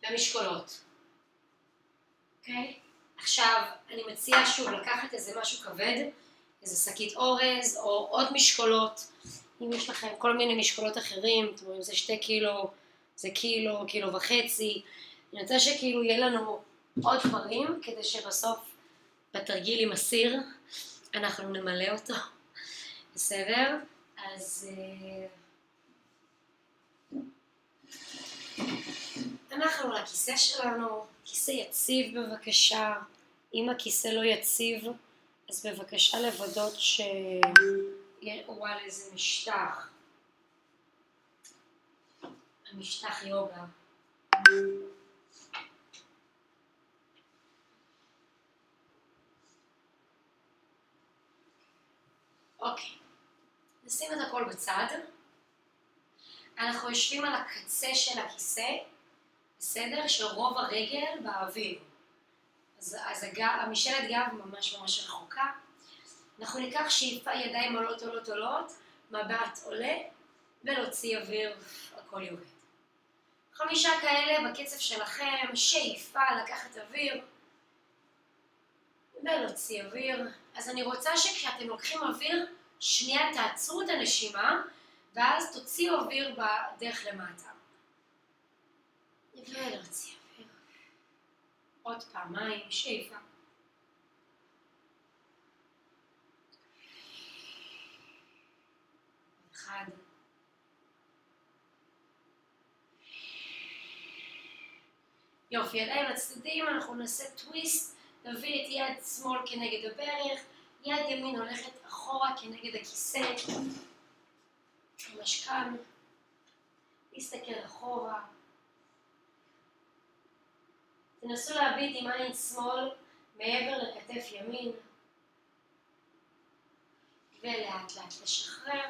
ומשקולות. אוקיי? עכשיו, אני מציעה שוב לקחת איזה משהו כבד, איזה שקית אורז או עוד משקולות. אם יש לכם כל מיני משקולות אחרים, אתם רואים, זה 2 קילו, זה קילו, קילו וחצי. אני רוצה שכאילו יהיה לנו עוד דברים, כדי שבסוף בתרגיל עם הסיר, אנחנו נמלא אותו. בסדר? אז אנחנו לכיסא שלנו, כיסא יציב בבקשה. אם הכיסא לא יציב, אז בבקשה לוודות שיהיה איזה משטח. המשטח יוגה. אוקיי, נשים את הכל בצד. אנחנו יושבים על הקצה של הכיסא, בסדר? שרוב הרגל באוויר. אז המשלת גב ממש ממש רחוקה. אנחנו ניקח שאיפה, ידיים עולות עולות עולות, מבט עולה, ולהוציא אוויר, הכל יורד. 5 כאלה בקצב שלכם, שאיפה, לקחת אוויר, ולהוציא אוויר. אז אני רוצה שכשאתם לוקחים אוויר, שנייה תעצרו את הנשימה, ואז תוציאו אוויר בדרך למטה. ולהוציא אוויר. עוד פעמיים, שאיפה. אחד. יופי, ידיים לצדדים, אנחנו נעשה טוויסט, נביא את יד שמאל כנגד הברך, יד ימין הולכת אחורה כנגד הכיסא, ממש כאן, להסתכל אחורה. תנסו להביט עם עין שמאל מעבר לכתף ימין, ולאט לאט לשחרר.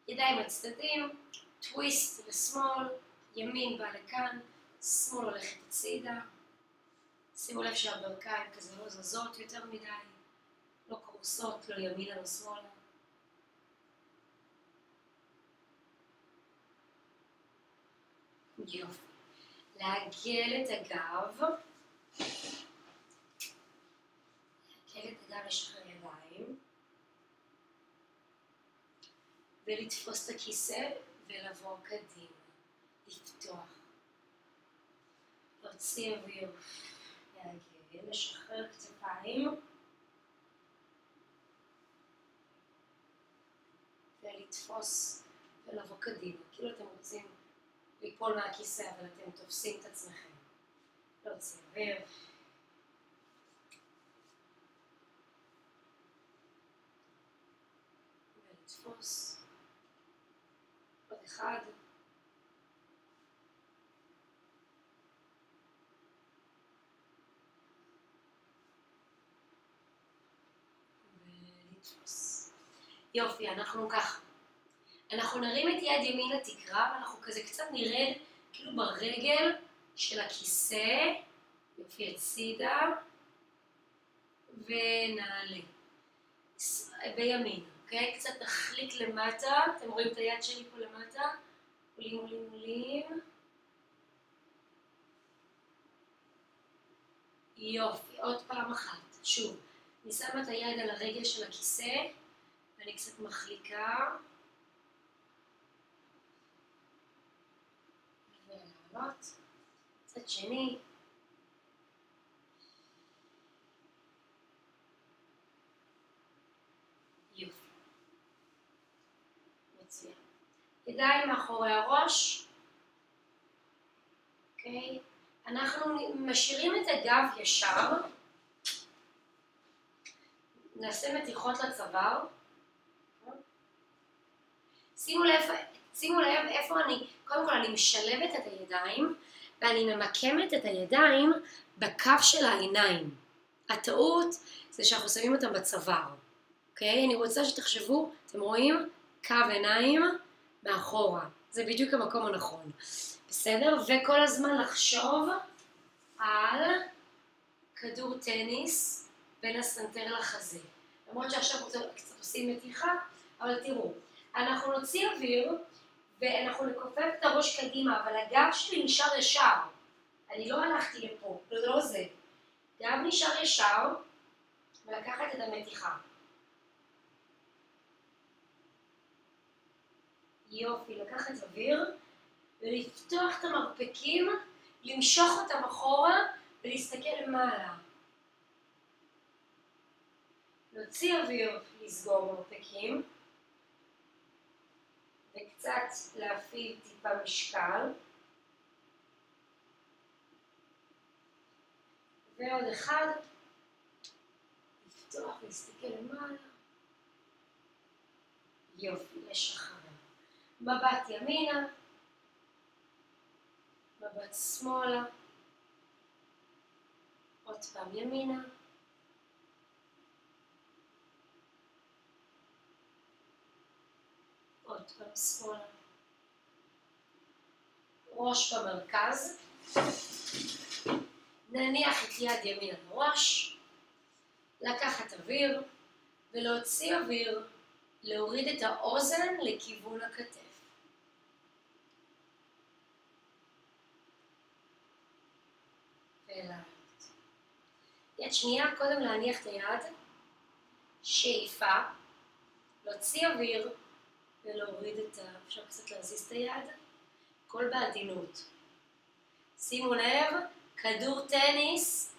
ידיים לצדדים, טוויסט לשמאל, ימין בא לכאן, שמאל הולכת הצידה. שימו לב שהברכיים כזה לא זזות יותר מדי, לא קורסות, לא ימינה לא שמאלה. יופי. לעגל את הגב. לעגל את הגב, לשחרר ידיים. ולתפוס את הכיסא ולבוא קדימה. לפתוח. להוציא אוויר. לעגל, לשחרר כתפיים. ולתפוס ולבוא קדימה. כאילו אתם רוצים ליפול מהכיסא, אבל אתם תופסים את עצמכם. להוציא אוויר. ולתפוס. עוד אחד. ולתפוס. יופי, אנחנו ככה. אנחנו נרים את יד ימין לתקרה, ואנחנו כזה קצת נרד כאילו ברגל של הכיסא, יופי הצידה, ונעלה. בימין, אוקיי? קצת נחליק למטה, אתם רואים את היד שלי פה למטה? עולים, עולים, עולים. יופי, עוד פעם אחת, שוב. אני שמה את היד על הרגל של הכיסא, ואני קצת מחליקה. ולעלות, צד שני. יופי. מצוין. ידיים מאחורי הראש. אוקיי? אנחנו משאירים את הגב ישר. נעשה מתיחות לצוואר. שימו לב איפה אני, קודם כל אני משלבת את הידיים, ואני ממקמת את הידיים בקו של העיניים. הטעות זה שאנחנו שמים אותם בצוואר. אוקיי? אני רוצה שתחשבו, אתם רואים? קו עיניים מאחורה. זה בדיוק המקום הנכון. בסדר? וכל הזמן לחשוב על כדור טניס בין הסנטר לחזה. למרות שעכשיו קצת עושים מתיחה, אבל תראו, אנחנו נוציא אוויר ואנחנו נכופף את הראש קדימה, אבל הגב שלי נשאר ישר. אני לא הלכתי לפה, לא זה. גב נשאר ישר, ולקחת את המתיחה. יופי, לקחת אוויר, ולפתוח את המרפקים, למשוך אותם אחורה, ולהסתכל למעלה. להוציא אוויר, לסגור מרפקים, וקצת להפעיל טיפה משקל. ועוד אחד, לפתוח ולהסתכל למעלה. יופי, לשחרר. מבט ימינה, מבט שמאלה, עוד פעם ימינה, עוד פעם שמאלה. ראש במרכז, נניח את יד ימין על הראש, לקחת אוויר ולהוציא אוויר, להוריד את האוזן לכיוון הכתף. ולעלות. יד שנייה, קודם להניח את היד, שאיפה, להוציא אוויר ולהוריד את אפשר קצת להזיז את היד, הכל בעדינות. שימו לב, כדור טניס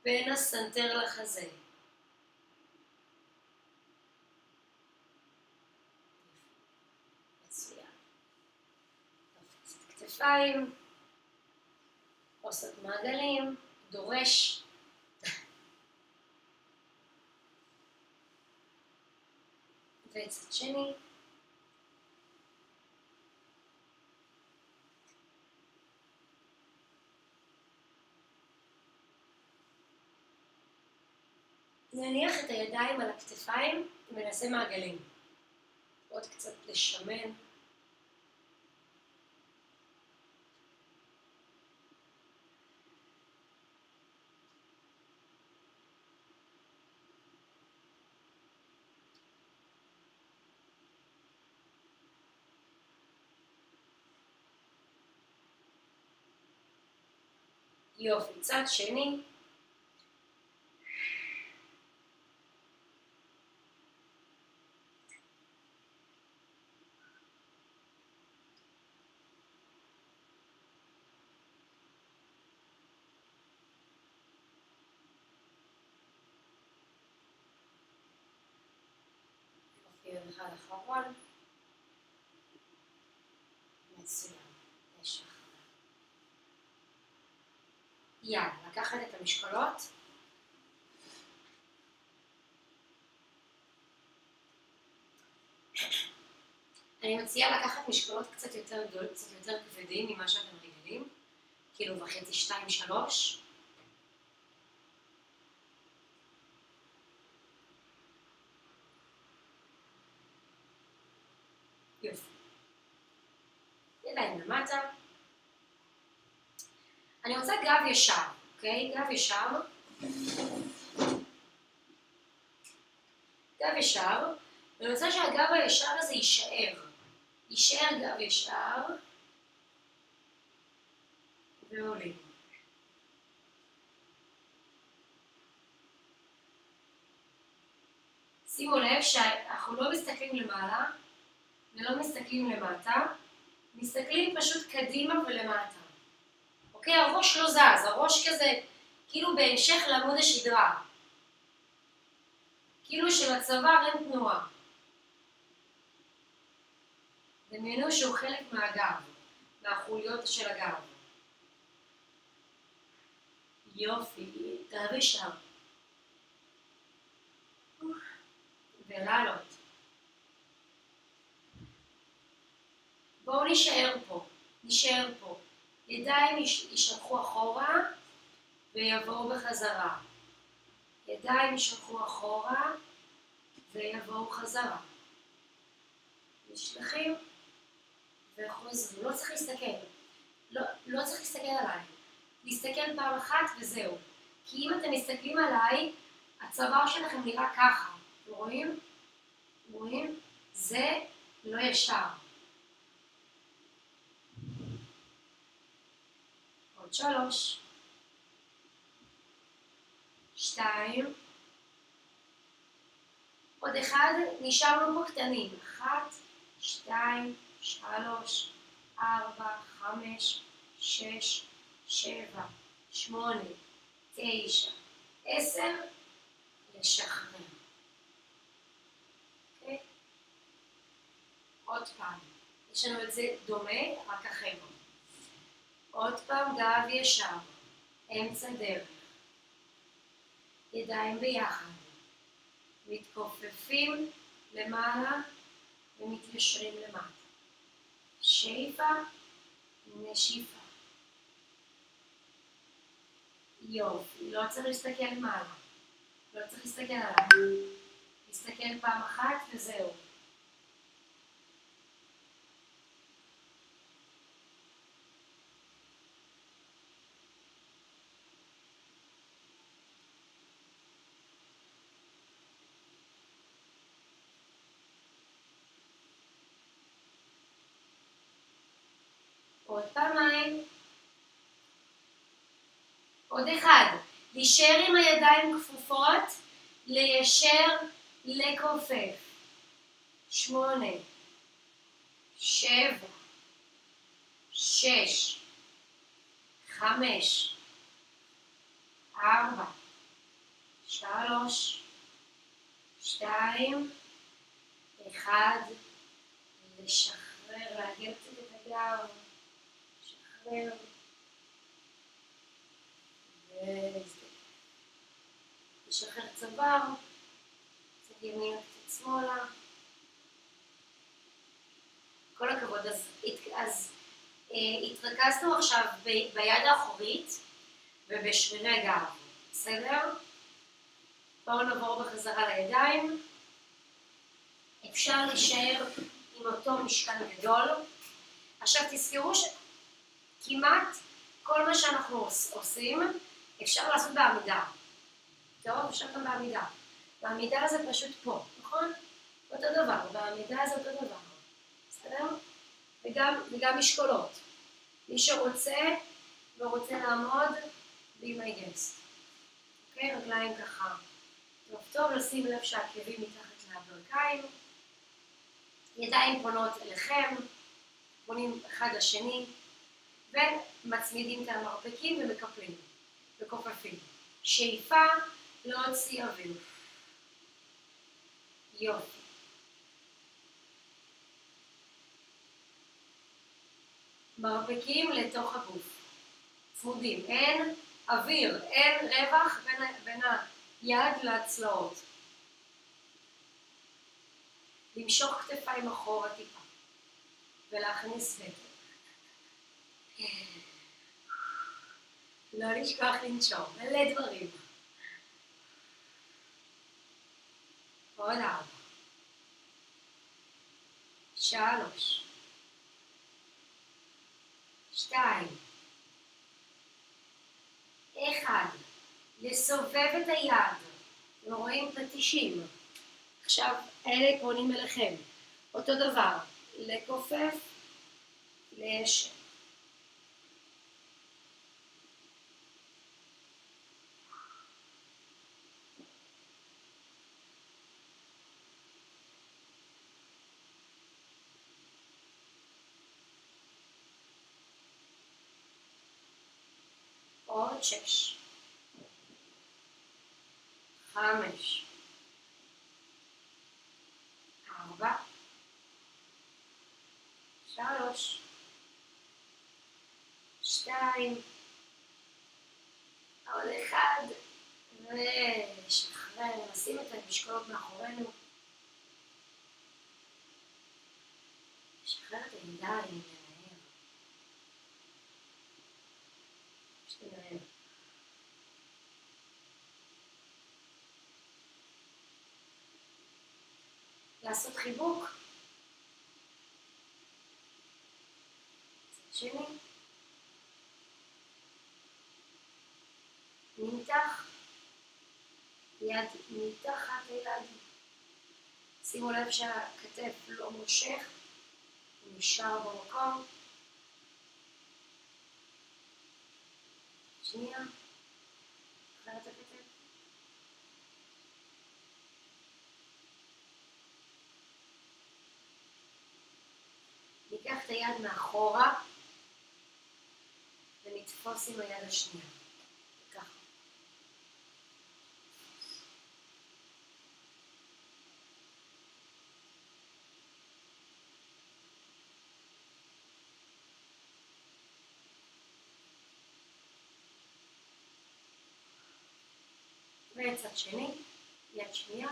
בין הסנטר לחזה. מצוין. תפס את כתפיים, עושות מעגלים, דורש. וצד שני. נניח את הידיים על הכתפיים ונעשה מעגלים. עוד קצת לשמן. יופי, צד שני. יופי, אחד אחרון. מצוין, לשחרר. יאללה, לקחת את המשקולות. אני מציעה לקחת משקולות קצת יותר גדולות, קצת יותר כבדים ממה שאתם רגילים. קילו וחצי, 2, 3. יופי. ידיים למטה. אני רוצה גב ישר, אוקיי? גב ישר. גב ישר. ואני רוצה שהגב הישר הזה יישאר. יישאר גב ישר. ועולים. שימו לב שאנחנו לא מסתכלים למעלה ולא מסתכלים למטה, מסתכלים פשוט קדימה ולמטה. אוקיי? הראש לא זז, הראש כזה כאילו בהמשך לעמוד השדרה. כאילו שלצוואר אין תנועה. דמיינו שהוא חלק מהגב, מהחוליות של הגב. יופי, גב ישר. ולעלות. בואו נשאר פה. ידיים יישלחו אחורה ויבואו בחזרה. ידיים יישלחו אחורה ויבואו חזרה. נשלחים וחוזרים. לא צריך להסתכל. לא צריך להסתכל עליי. להסתכל פעם אחת וזהו. כי אם אתם מסתכלים עליי, הצוואר שלכם נראה ככה. רואים? רואים? זה לא ישר. עוד עוד 3, 2, עוד 1, נשארנו פה קטנים, 1, 2, 3, 4, 5, 6, 7, 8, 9, 10, לשחרר. אוקיי? עוד פעם, יש לנו את זה דומה, רק אחר. עוד פעם גב ישר, אמצע דרך, ידיים ביחד, מתכופפים למעלה ומתיישרים למטה. שאיפה, נשיפה. יופי, לא צריך להסתכל למעלה, לא צריך להסתכל עליו. להסתכל פעם אחת וזהו. עוד פעמיים. עוד 1. להישאר עם הידיים כפופות, ליישר, לכופף. 8, 7, 6, 5, 4, 3, 2, 1, לשחרר, להגל קצת את הגב, לשחרר, לשחרר צוואר, קצת ימינה, קצת שמאלה. כל הכבוד. אז התרכזנו עכשיו ביד האחורית ובשרירי גב, בסדר? בואו נעבור בחזרה לידיים. אפשר להישאר עם אותו משקל גדול. עכשיו תזכרו שכמעט כל מה שאנחנו עושים אפשר לעשות בעמידה. טוב, אפשר גם בעמידה. בעמידה זה פשוט פה, נכון? אותו דבר, בעמידה זה אותו דבר. בסדר? וגם משקולות. מי שרוצה ורוצה לעמוד, be my guest. אוקיי? רגליים ככה. טוב, לשים לב שהעקבים מתחת לברכיים. ידיים פונות אליכם, פונים אחד לשני, ומצמידים את המרפקים ומקפלים, וכופפים. שאיפה, להוציא אוויר. יופי. מרפקים לתוך הגוף. צמודים. אין אוויר, אין רווח בין היד לצלעות. למשוך כתפיים אחורה טיפה. ולהכניס בטן. לא לשכוח לנשום. מלא דברים. עוד 4. 3. 2. 1. לסובב את היד. אתם רואים פטישים. עכשיו, אלה פונים אליכם. אותו דבר. לכופף, ליישר. עוד 6. 5. 4. 3. 2. עוד 1. ושחרר, נשים את המשקולות מאחורינו. שחרר את הידיים, לנער. שתנער. לעשות חיבוק. צד שני. נמתח. יד מתחת ליד. שימו לב שהכתף לא מושך. הוא נשאר במקום. שנייה. אחרת הכתף. ניקח את היד מאחורה ונתפוס עם היד השנייה. ככה. וצד שני, יד שנייה.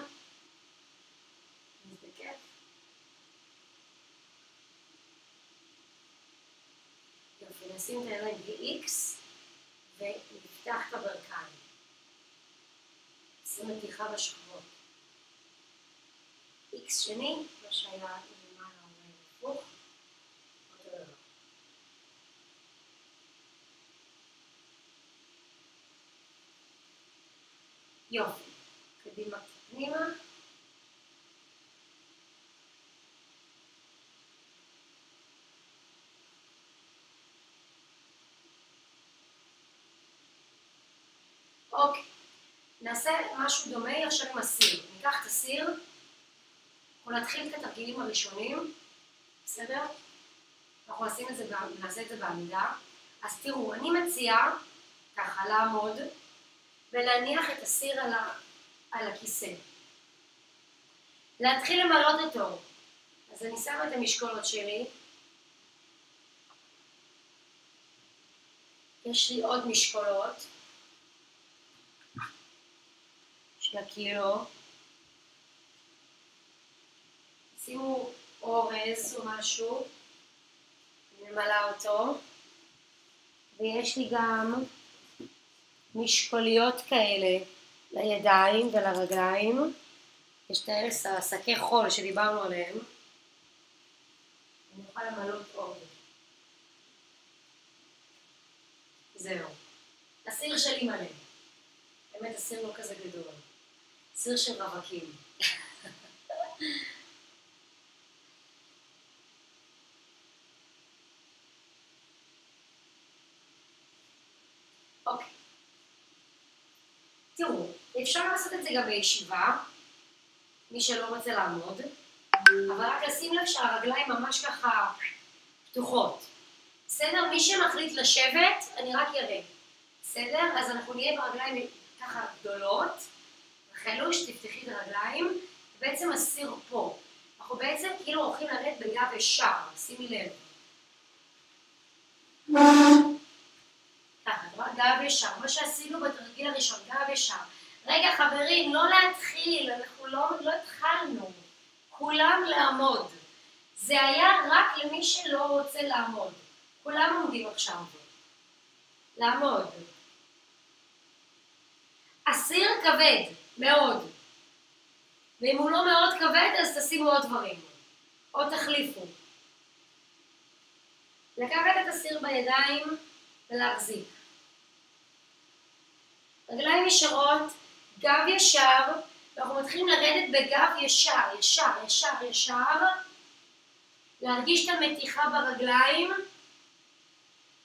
נזדקף. יופי, נשים את הידיים ב-X ונפתח את הברכיים. שים מתיחה בשכבות. X שני, מה שהיה למעלה אולי הפוך. אותו דבר. יופי, קדימה פנימה. אוקיי, נעשה משהו דומה עכשיו עם הסיר. ניקח את הסיר, אנחנו נתחיל את התרגילים הראשונים, בסדר? אנחנו נעשה את זה בעמידה. אז תראו, אני מציעה ככה לעמוד ולהניח את הסיר על הכיסא. להתחיל למלות אותו. אז אני שמה את המשקולות שלי. יש לי עוד משקולות. של הקילו. שימו אורז או משהו. אני ממלאה אותו. ויש לי גם משקוליות כאלה לידיים ולרגליים. יש את האלה שקי חול שדיברנו עליהם. אני אוכל למלות אורז. זהו. הסיר שלי מלא. באמת הסיר לא כזה גדול. סיר של רווקים. אוקיי. תראו, אפשר לעשות את זה גם בישיבה, מי שלא רוצה לעמוד, אבל רק לשים לב שהרגליים ממש ככה פתוחות. בסדר? מי שמחליט לשבת, אני רק אראה. בסדר? אז אנחנו נהיה ברגליים ככה גדולות, חלו שתפתחי את הרגליים, ובעצם הסיר פה. אנחנו בעצם כאילו הולכים לרדת בגב ישר, שימי לב. ככה, גב ישר, מה שעשינו בתרגיל הראשון, גב ישר. רגע חברים, לא להתחיל, אנחנו לא התחלנו. כולם לעמוד. זה היה רק למי שלא רוצה לעמוד. כולם עומדים עכשיו. לעמוד. הסיר כבד, מאוד. ואם הוא לא מאוד כבד, אז תשימו עוד דברים. או תחליפו. לקחת את הסיר בידיים ולהחזיק. רגליים ישרות, גב ישר, ואנחנו מתחילים לרדת בגב ישר, ישר, ישר, ישר. להרגיש את המתיחה ברגליים,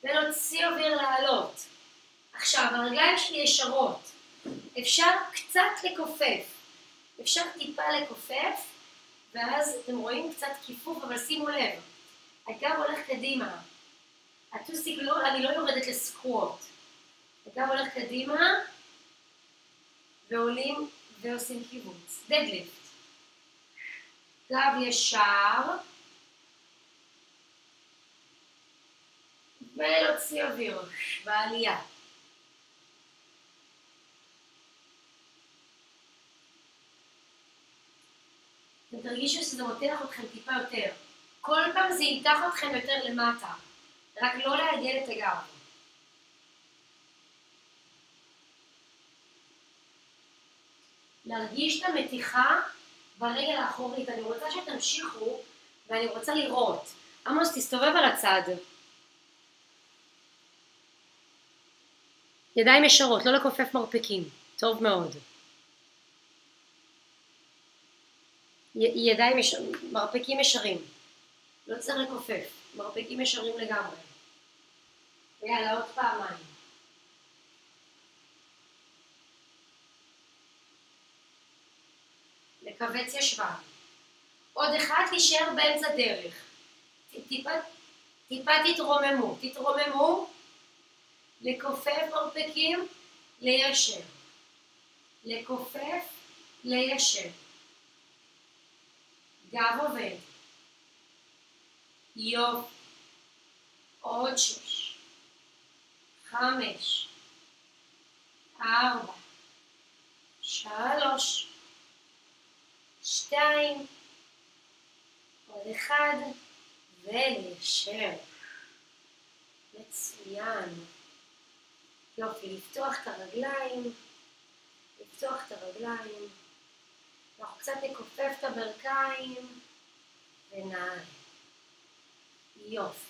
ולהוציא אוויר לעלות. עכשיו, הרגליים שלי ישרות. אפשר קצת לקופף. אפשר טיפה לקופף, ואז אתם רואים קצת כיפוף, אבל שימו לב. הגב הולך קדימה. אני לא יורדת לסקווט. הגב הולך קדימה, ועולים ועושים קיבוץ. דדליפט. גב ישר, ולהוציא אוויר בעלייה. אתם תרגישו שזה מותח אתכם טיפה יותר. כל פעם זה ימתח אתכם יותר למטה. רק לא לעגל את הגב. להרגיש את המתיחה ברגל האחורית. אני רוצה שתמשיכו ואני רוצה לראות. עמוס, תסתובב על הצד. ידיים ישרות, לא לקופף מרפקים. טוב מאוד. ידיים מרפקים ישרים. לא צריך לקופף. מרפקים ישרים לגמרי. ויאללה, עוד פעמיים. לכווץ ישבן. עוד אחד, להישאר באמצע דרך. טיפה תתרוממו, לכופף מרפקים, ליישר. לכופף, ליישר. גב עובד. יופי. עוד 6, 5, 4, 3, 2, עוד 1, וליישר. מצוין. יופי, לפתוח את הרגליים, אנחנו קצת נכופף את הברכיים, ונעלה. יופי.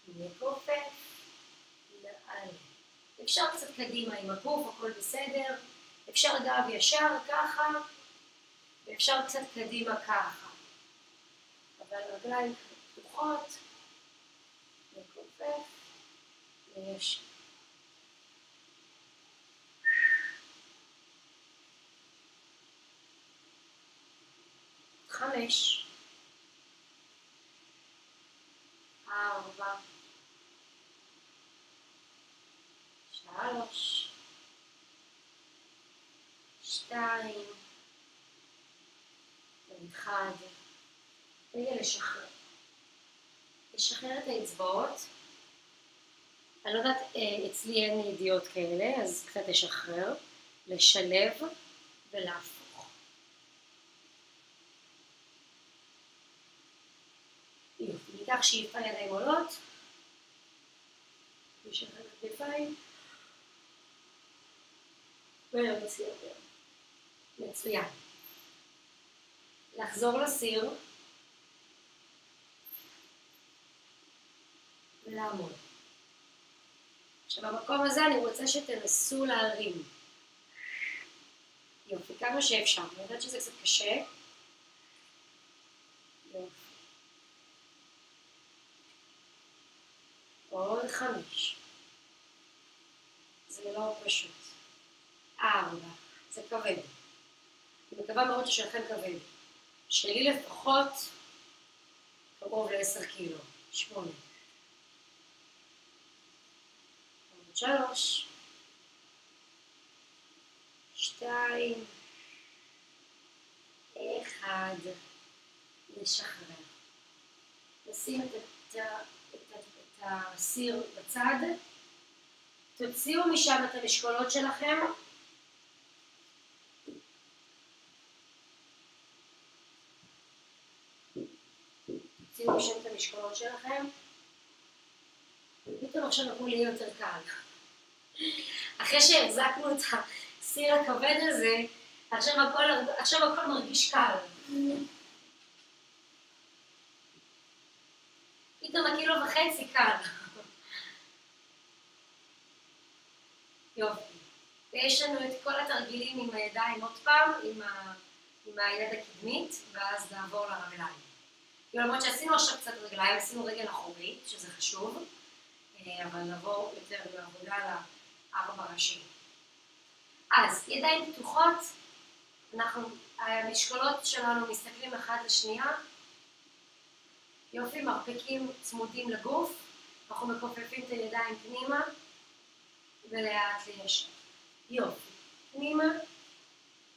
נכופף, נעלה. אפשר קצת קדימה עם הגוף, הכל בסדר. אפשר גב ישר ככה, ואפשר קצת קדימה ככה. אבל רגליים פתוחות, נכופף, וישר. 5, 4, 3, 2, 1, רגע לשחרר. לשחרר את האצבעות. אני לא יודעת, אצלי אין ידיעות כאלה, אז קצת לשחרר, לשלב ולהפוך. יופי, ניקח שאיפה ידיים עולות. נשחרר את הכתפיים. ונוציא יותר. מצוין. לחזור לסיר. ולעמוד. עכשיו במקום הזה אני רוצה שתנסו להרים. יופי, כמה שאפשר. אני יודעת שזה קצת קשה. יופי. עוד 5. זה לא פשוט. 4. זה כבד. אני מקווה מאוד ששלכם כבד. שלי לפחות קרוב ל10 קילו. 8. 3, 2, 1, לשחרר. נשים את הסיר בצד, תוציאו משם את המשקולות שלכם, פתאום עכשיו נקול יהיה יותר קל. אחרי שהחזקנו את הסיר הכבד הזה, עכשיו הכל מרגיש קל. פתאום 1.5 קילו קל. יופי. ויש לנו את כל התרגילים עם הידיים עוד פעם, עם היד הקדמית, ואז נעבור לרגליים. למרות שעשינו עכשיו קצת רגליים, עשינו רגל אחורית, שזה חשוב, אבל נעבור יותר בעבודה ל4 ראשים. אז ידיים פתוחות, המשקולות שלנו מסתכלים אחד לשנייה, יופי, מרפקים צמודים לגוף, אנחנו מכופפים את הידיים פנימה, ולאט לישר. יופי, פנימה,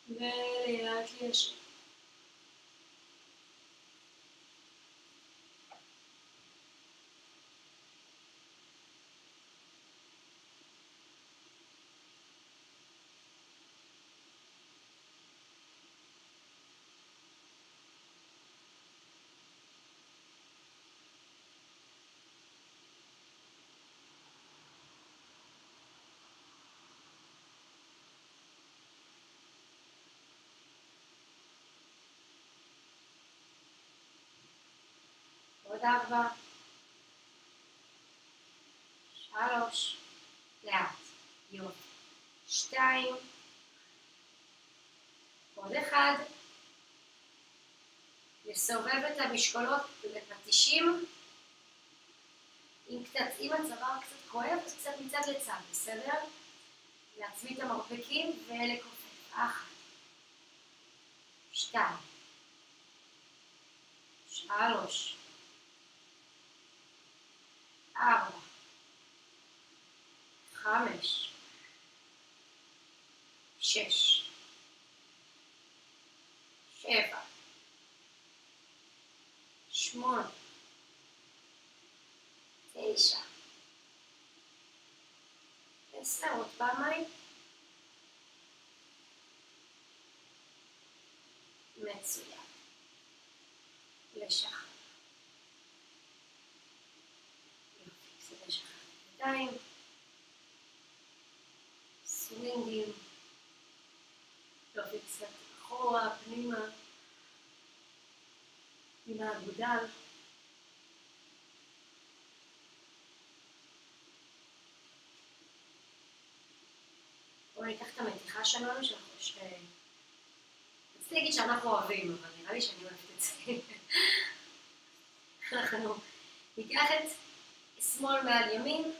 ולאט לישר. עוד 4, 3, לאט, יופי, 2, עוד 1, לסובב את המשקולות בפטישים, אם הצוואר קצת כואב, אז קצת מצד לצד, בסדר? להצמיד את המרפקים ולכופף, 1, 2, 3, 4, 5, 6, 7, 8, 9, 10, עוד פעמיים. מצוין. לשחרר. יופי, קצת לשחרר ידיים. סווינגים. יופי, קצת אחורה, פנימה. עם האגודל. בואו ניקח את המתיחה שלנו, רציתי להגיד שאנחנו אוהבים, אבל נראה לי שאני אוהבת את זה. אנחנו ניקח את שמאל מעל ימין.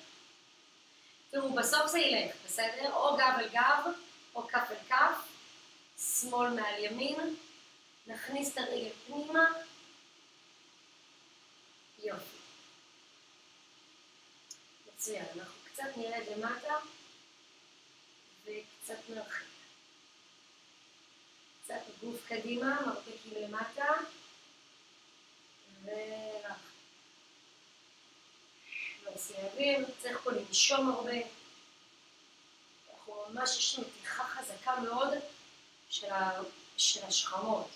תראו, בסוף זה ילך, בסדר? או גב אל גב, או כף אל כף. שמאל מעל ימין. נכניס את הרגל פנימה. יופי. מצוין, אנחנו קצת נרד למטה. וקצת נרחיב. קצת גוף קדימה, מרפקים למטה. ורח. ועושה אוויר, צריך פה לנשום הרבה. אנחנו ממש יש מתיחה חזקה מאוד של השכמות.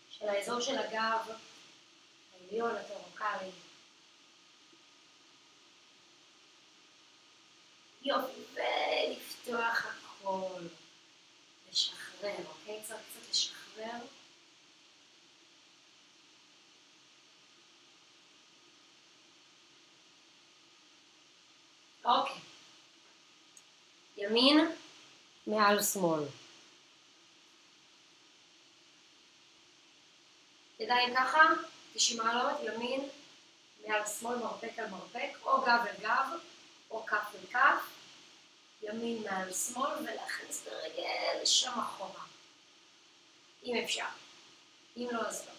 של האזור של הגב, העליון, התורקלי. יופי, ולפתוח הכל. לשחרר, אוקיי? צריך קצת לשחרר. אוקיי. ימין מעל שמאל. ידיים ככה, 90 מעלות, ימין מעל שמאל, מרפק על מרפק, או גב אל גב, או כף אל כף. ימין מעל שמאל, ולהכניס את הרגל לשם אחורה. אם אפשר. אם לא, אז לא.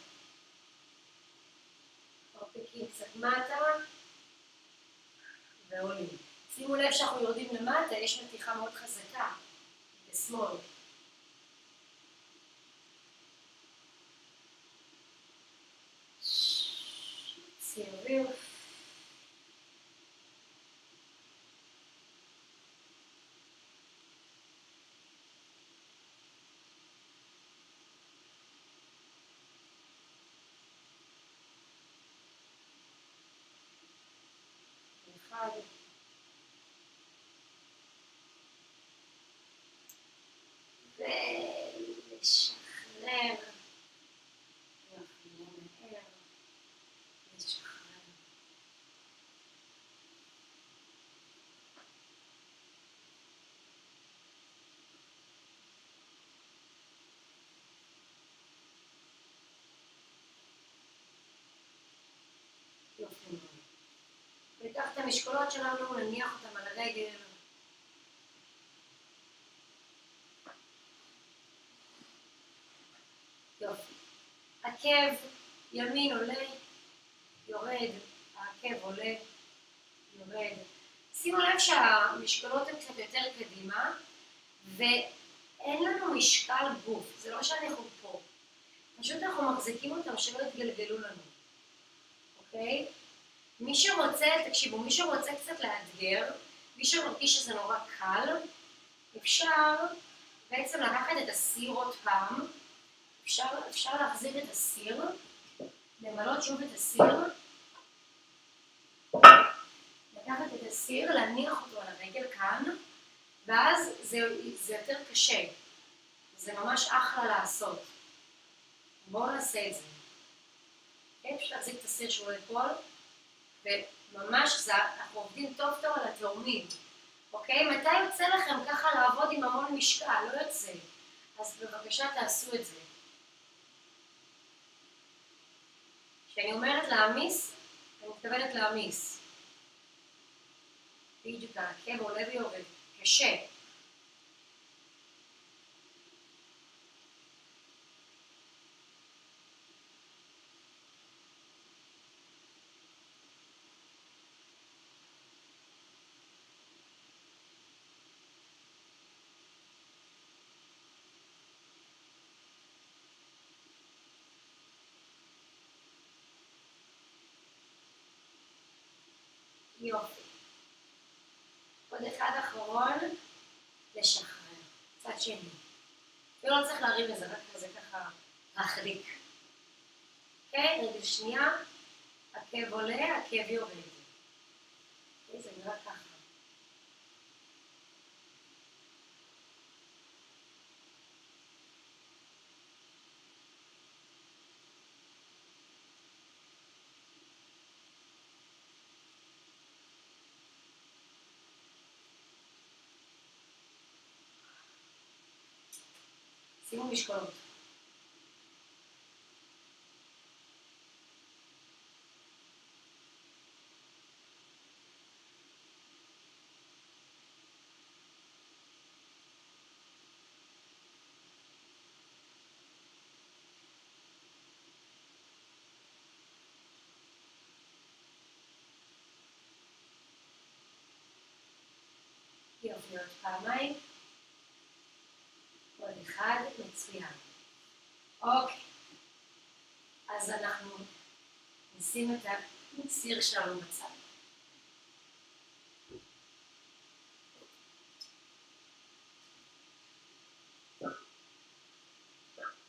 מרפקים קצת מטה, ועולים. שימו לב שאנחנו יורדים למטה, יש מתיחה מאוד חזקה. בשמאל. סירבים. אחד. ולשחרר. מהר. לשחרר. יופי מאוד. ניקח את המשקולות שלנו, נניח אותם על הרגל. יופי. עקב, ימין עולה, יורד, העקב עולה, יורד. שימו לב שהמשקולות הן קצת יותר קדימה, ואין לנו משקל גוף, זה לא שאנחנו פה. פשוט אנחנו מחזיקים אותם שלא יתגלגלו לנו, אוקיי? מי שרוצה, תקשיבו, מי שרוצה קצת לאתגר, מי שמרגיש שזה נורא קל, אפשר בעצם לקחת את הסיר עוד פעם, אפשר להחזיר את הסיר, למלות שוב את הסיר, לקחת את הסיר, להניח אותו על הרגל כאן, ואז זה יותר קשה, זה ממש אחלה לעשות. בואו נעשה את זה. פשוט להחזיק את הסיר שהוא ייפול, וממש אנחנו עובדים טוב טוב על התאומים. אוקיי? מתי יוצא לכם ככה לעבוד עם המון משקל? לא יוצא. אז בבקשה תעשו את זה. כשאני אומרת להעמיס, אני מתכוונת להעמיס. בדיוק, העקב עולה ויורד. קשה. עוד אחד אחרון, לשחרר. צד שני. ולא צריך להרים לזה, רק כזה ככה להחליק. אוקיי? רגל שנייה, עקב עולה, עקב יורד. אוקיי? זה נראה ככה. שימו משקולות. יופי, עוד פעמיים. עוד אחד, מצוין. אוקיי. אז אנחנו נשים את הסיר שלנו בצד.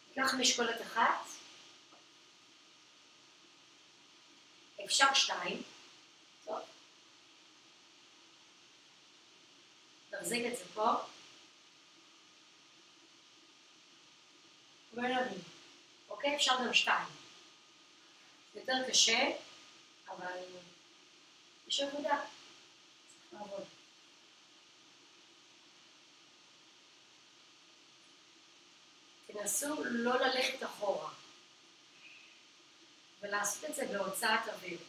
ניקח משקולת אחת. אפשר 2. טוב. נחזיק את זה פה. ונרים. אוקיי? אפשר גם 2. זה יותר קשה, אבל יש עבודה. צריך לעבוד. תנסו לא ללכת אחורה. ולעשות את זה בהוצאת אוויר.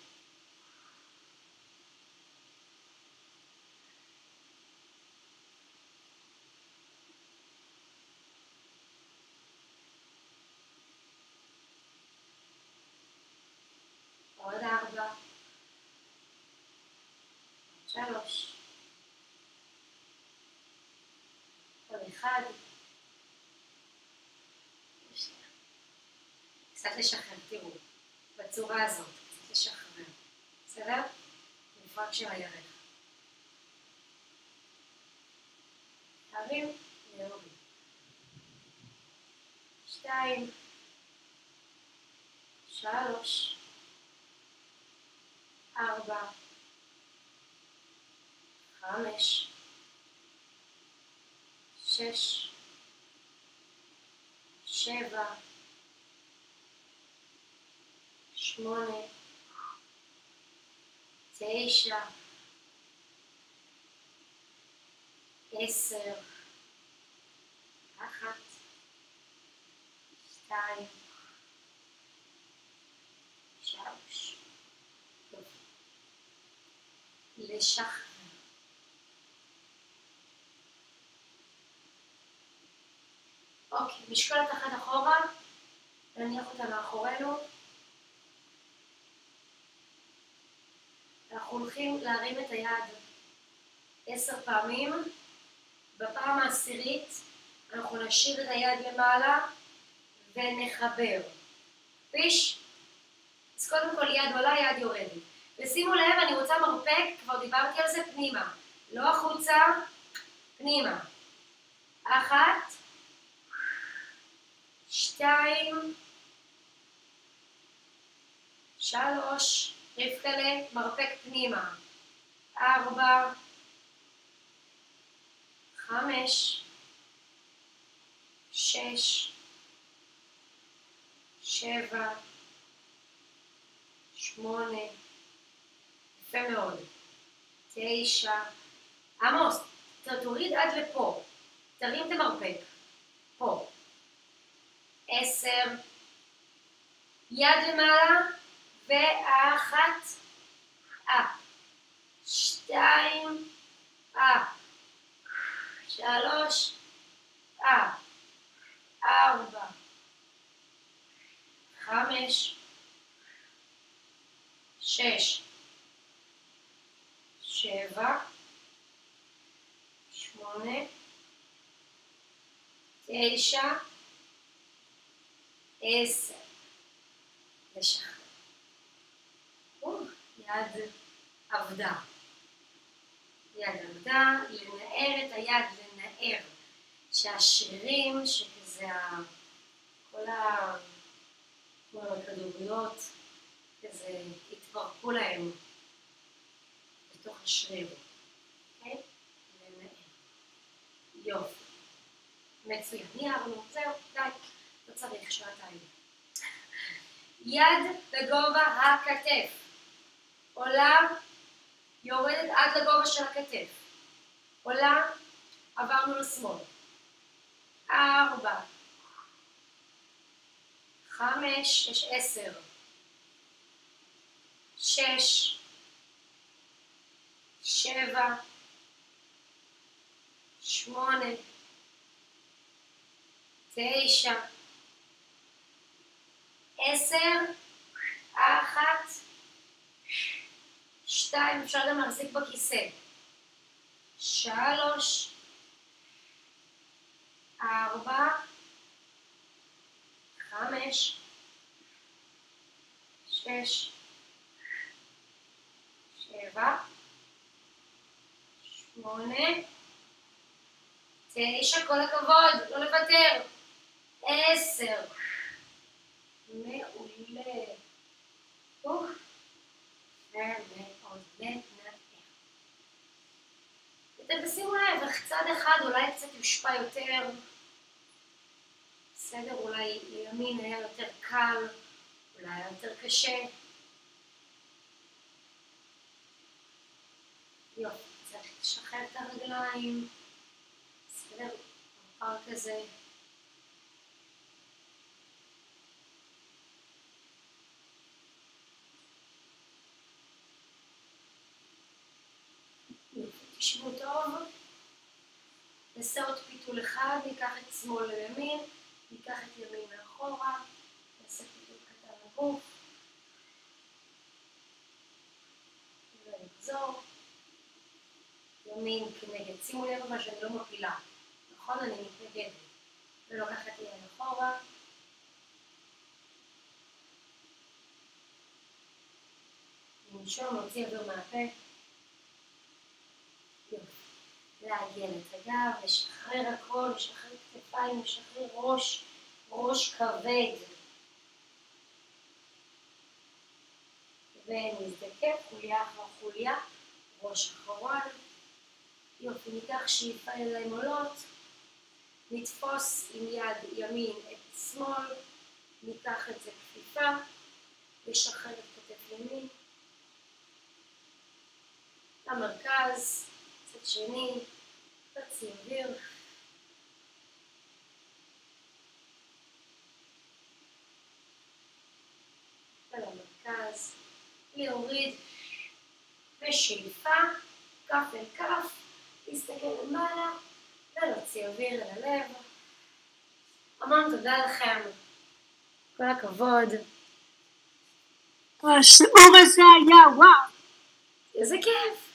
עוד 4. 3. עוד 1. קצת לשחרר, תראו. בצורה הזאת, קצת לשחרר. בסדר? מפרק של הירך. תרים, ויורדים. 2. 3. 4. 5. 6. 7. 8. 9. 10. 1. 2. 3. לשחרר. אוקיי, משקולת אחת אחורה, נניח אותה מאחורינו. אנחנו הולכים להרים את היד 10 פעמים. בפעם ה10 אנחנו נשאיר את היד למעלה ונחבר. פיש? אז קודם כל יד עולה, יד יורדת. ושימו לב, אני רוצה מרפק, כבר דיברתי על זה, פנימה. לא החוצה, פנימה. 1. 2. 3. רבקלה, מרפק פנימה. 4. 5. 6. 7. 8. יפה מאוד. 9. עמוס, תוריד עד לפה. תרים את המרפק. פה. 10. יד למעלה. ו1. אפ. 2. אפ. 3. אפ. 4. 5. 6. 7. 8. 9. 10. לשחרר. יד עבדה. יד עבדה. עבודה, לנער את היד, לנער. שהשרירים, שכזה כל הכדוריות, כזה התפרקו להם בתוך השריר. אוקיי? לנער. יופי. מצוין. ניערנו, זהו, די. לא צריך שעתיים. יד בגובה הכתף. עולה, יורדת עד לגובה של הכתף. עולה, עברנו לשמאל. 4, 5, יש 10, 6, 7, 8, 9, 10, 1, 2, אפשר גם להחזיק בכיסא. 3, 4, 5, 6, 7, 8, 9, כל הכבוד, לא לוותר. 10, מעולה. ומאוד נער. אתם תשימו לב, איך צד אחד אולי קצת יושפע יותר. בסדר, אולי לימין היה יותר קל, אולי היה יותר קשה. יופי, צריך לשחרר את הרגליים. בסדר, בפארק הזה. תשבו טוב. נעשה עוד פיתול אחד, ניקח את שמאל לימין, ניקח את ימין מאחורה, נעשה פיתול קטן לגוף. ונחזור. ימין כנגד. שימו לב אבל שאני לא מפילה. נכון? אני מתנגדת. ולוקחת יד אחורה. ננשום, נוציא אוויר מהפה. לעגל את הגב, לשחרר הכל, לשחרר כתפיים, לשחרר ראש, ראש כבד. ונזדקף חוליה אחר חוליה, ראש אחרון. יופי, ניקח שאיפה ידיים עולות, נתפוס עם יד ימין את שמאל, ניקח את זה כפיפה, לשחרר את כתף ימין. למרכז, צד שני, תוציא אוויר. ולמרכז, להוריד בשאיפה, כף אל כף, להסתכל למעלה ולהוציא אוויר אל הלב. המון תודה לכם. כל הכבוד. השיעור הזה היה וואו. איזה כיף.